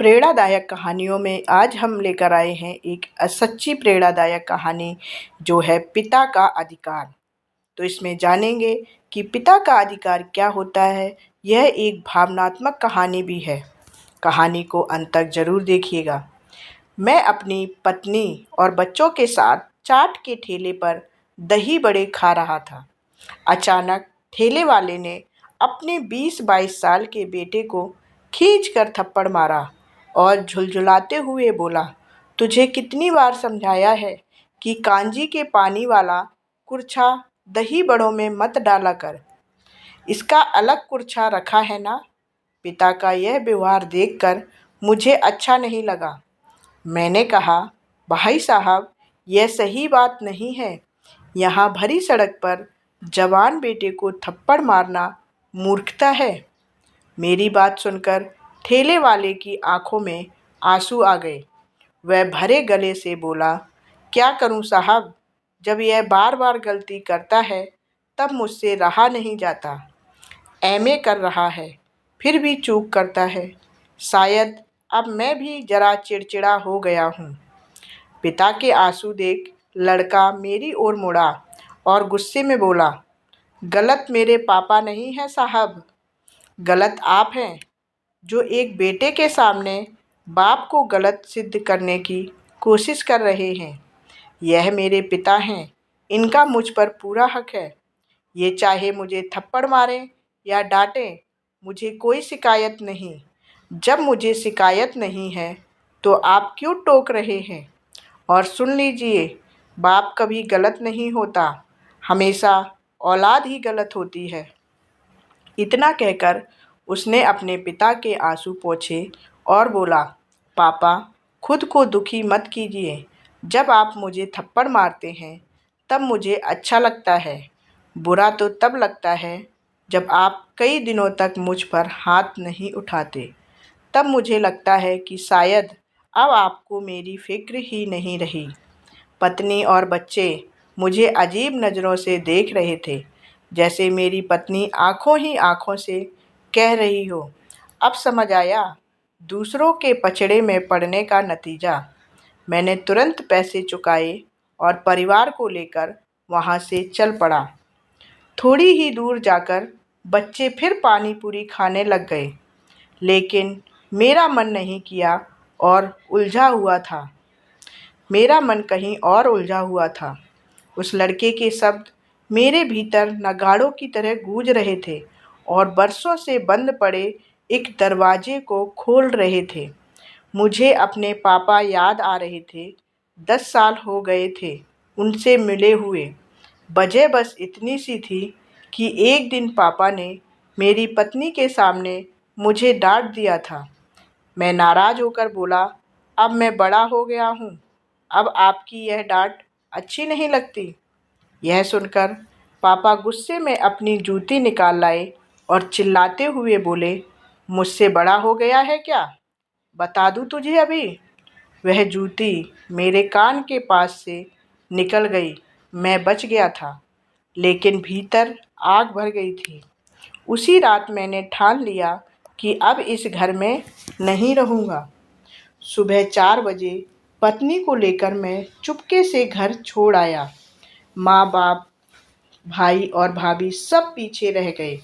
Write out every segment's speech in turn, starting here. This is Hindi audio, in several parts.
प्रेरणादायक कहानियों में आज हम लेकर आए हैं एक सच्ची प्रेरणादायक कहानी जो है पिता का अधिकार। तो इसमें जानेंगे कि पिता का अधिकार क्या होता है। यह एक भावनात्मक कहानी भी है। कहानी को अंत तक जरूर देखिएगा। मैं अपनी पत्नी और बच्चों के साथ चाट के ठेले पर दही बड़े खा रहा था। अचानक ठेले वाले ने अपने 20-22 साल के बेटे को खींचकर थप्पड़ मारा और झुलझुलाते हुए बोला, तुझे कितनी बार समझाया है कि कांजी के पानी वाला कुर्छा दही बड़ों में मत डाला कर। इसका अलग कुर्छा रखा है ना। पिता का यह व्यवहार देखकर मुझे अच्छा नहीं लगा। मैंने कहा, भाई साहब, यह सही बात नहीं है। यहाँ भरी सड़क पर जवान बेटे को थप्पड़ मारना मूर्खता है। मेरी बात सुनकर ठेले वाले की आंखों में आंसू आ गए। वह भरे गले से बोला, क्या करूं साहब, जब यह बार बार गलती करता है तब मुझसे रहा नहीं जाता। एमए कर रहा है फिर भी चूक करता है। शायद अब मैं भी जरा चिड़चिड़ा हो गया हूँ। पिता के आंसू देख लड़का मेरी ओर मुड़ा और गुस्से में बोला, गलत मेरे पापा नहीं है साहब, गलत आप हैं जो एक बेटे के सामने बाप को गलत सिद्ध करने की कोशिश कर रहे हैं। यह मेरे पिता हैं, इनका मुझ पर पूरा हक है। ये चाहे मुझे थप्पड़ मारें या डांटें, मुझे कोई शिकायत नहीं। जब मुझे शिकायत नहीं है तो आप क्यों टोक रहे हैं। और सुन लीजिए, बाप कभी गलत नहीं होता, हमेशा औलाद ही गलत होती है। इतना कहकर उसने अपने पिता के आंसू पोंछे और बोला, पापा, खुद को दुखी मत कीजिए। जब आप मुझे थप्पड़ मारते हैं तब मुझे अच्छा लगता है। बुरा तो तब लगता है जब आप कई दिनों तक मुझ पर हाथ नहीं उठाते। तब मुझे लगता है कि शायद अब आपको मेरी फिक्र ही नहीं रही। पत्नी और बच्चे मुझे अजीब नज़रों से देख रहे थे, जैसे मेरी पत्नी आंखों ही आंखों से कह रही हो। अब समझ आया दूसरों के पचड़े में पड़ने का नतीजा। मैंने तुरंत पैसे चुकाए और परिवार को लेकर वहाँ से चल पड़ा। थोड़ी ही दूर जाकर बच्चे फिर पानी पूरी खाने लग गए, लेकिन मेरा मन नहीं किया और उलझा हुआ था। मेरा मन कहीं और उलझा हुआ था। उस लड़के के शब्द मेरे भीतर नगाड़ों की तरह गूंज रहे थे और बरसों से बंद पड़े एक दरवाजे को खोल रहे थे। मुझे अपने पापा याद आ रहे थे। 10 साल हो गए थे उनसे मिले हुए। वजह बस इतनी सी थी कि एक दिन पापा ने मेरी पत्नी के सामने मुझे डांट दिया था। मैं नाराज़ होकर बोला, अब मैं बड़ा हो गया हूँ, अब आपकी यह डांट अच्छी नहीं लगती। यह सुनकर पापा गुस्से में अपनी जूती निकाल लाए और चिल्लाते हुए बोले, मुझसे बड़ा हो गया है क्या? बता दूँ तुझे अभी। वह जूती मेरे कान के पास से निकल गई। मैं बच गया था, लेकिन भीतर आग भर गई थी। उसी रात मैंने ठान लिया कि अब इस घर में नहीं रहूँगा। सुबह 4 बजे पत्नी को लेकर मैं चुपके से घर छोड़ आया। माँ बाप, भाई और भाभी सब पीछे रह गए।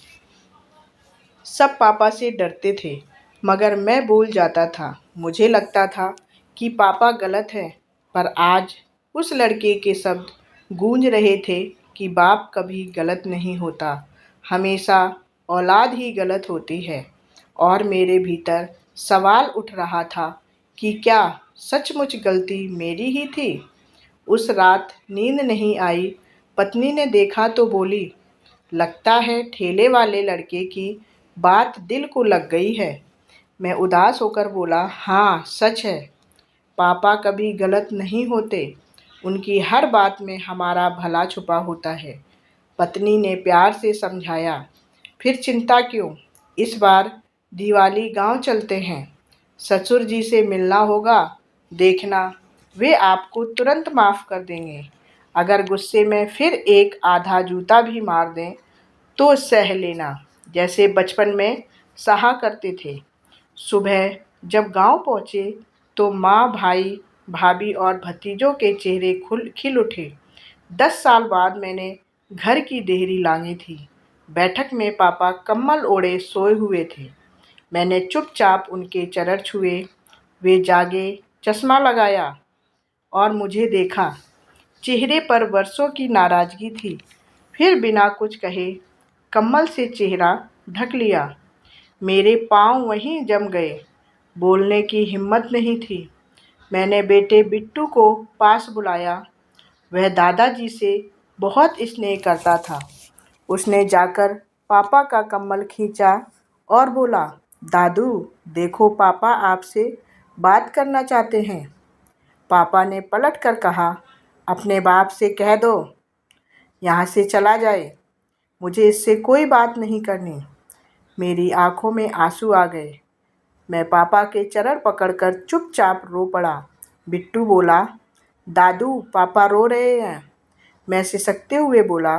सब पापा से डरते थे, मगर मैं बोल जाता था। मुझे लगता था कि पापा गलत है, पर आज उस लड़के के शब्द गूंज रहे थे कि बाप कभी गलत नहीं होता, हमेशा औलाद ही गलत होती है। और मेरे भीतर सवाल उठ रहा था कि क्या सचमुच गलती मेरी ही थी। उस रात नींद नहीं आई। पत्नी ने देखा तो बोली, लगता है ठेले वाले लड़के की बात दिल को लग गई है। मैं उदास होकर बोला, हाँ सच है, पापा कभी गलत नहीं होते, उनकी हर बात में हमारा भला छुपा होता है। पत्नी ने प्यार से समझाया, फिर चिंता क्यों, इस बार दिवाली गांव चलते हैं, ससुर जी से मिलना होगा, देखना वे आपको तुरंत माफ़ कर देंगे। अगर गुस्से में फिर एक आधा जूता भी मार दें तो सह लेना, जैसे बचपन में सहा करते थे। सुबह जब गांव पहुंचे तो माँ, भाई, भाभी और भतीजों के चेहरे खिल उठे। 10 साल बाद मैंने घर की देहरी लांगी थी। बैठक में पापा कम्बल ओढ़े सोए हुए थे। मैंने चुपचाप उनके चरण छुए। वे जागे, चश्मा लगाया और मुझे देखा। चेहरे पर वर्षों की नाराजगी थी। फिर बिना कुछ कहे कम्बल से चेहरा ढक लिया। मेरे पाँव वहीं जम गए। बोलने की हिम्मत नहीं थी। मैंने बेटे बिट्टू को पास बुलाया। वह दादाजी से बहुत स्नेह करता था। उसने जाकर पापा का कम्बल खींचा और बोला, दादू देखो, पापा आपसे बात करना चाहते हैं। पापा ने पलट कर कहा, अपने बाप से कह दो यहाँ से चला जाए, मुझे इससे कोई बात नहीं करनी। मेरी आंखों में आंसू आ गए। मैं पापा के चरण पकड़कर चुपचाप रो पड़ा। बिट्टू बोला, दादू पापा रो रहे हैं। मैं सिसकते हुए बोला,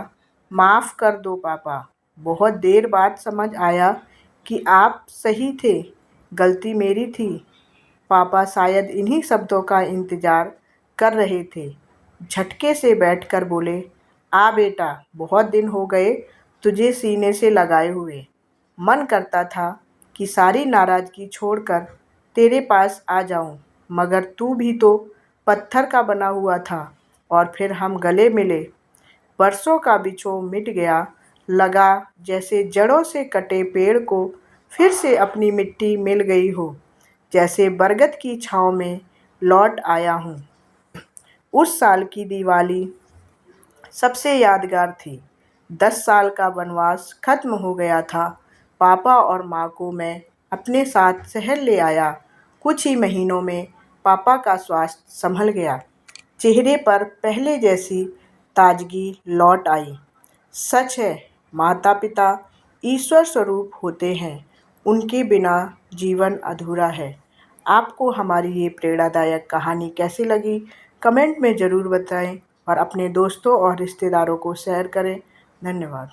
माफ़ कर दो पापा। बहुत देर बाद समझ आया कि आप सही थे, गलती मेरी थी। पापा शायद इन्हीं शब्दों का इंतज़ार कर रहे थे। झटके से बैठकर बोले, आ बेटा, बहुत दिन हो गए तुझे सीने से लगाए हुए। मन करता था कि सारी नाराज़गी छोड़कर तेरे पास आ जाऊं, मगर तू भी तो पत्थर का बना हुआ था। और फिर हम गले मिले। बरसों का बिछोह मिट गया। लगा जैसे जड़ों से कटे पेड़ को फिर से अपनी मिट्टी मिल गई हो, जैसे बरगद की छाँव में लौट आया हूँ। उस साल की दिवाली सबसे यादगार थी। 10 साल का वनवास खत्म हो गया था। पापा और माँ को मैं अपने साथ शहर ले आया। कुछ ही महीनों में पापा का स्वास्थ्य संभल गया। चेहरे पर पहले जैसी ताजगी लौट आई। सच है, माता पिता ईश्वर स्वरूप होते हैं। उनके बिना जीवन अधूरा है। आपको हमारी ये प्रेरणादायक कहानी कैसी लगी, कमेंट में ज़रूर बताएं और अपने दोस्तों और रिश्तेदारों को शेयर करें। धन्यवाद।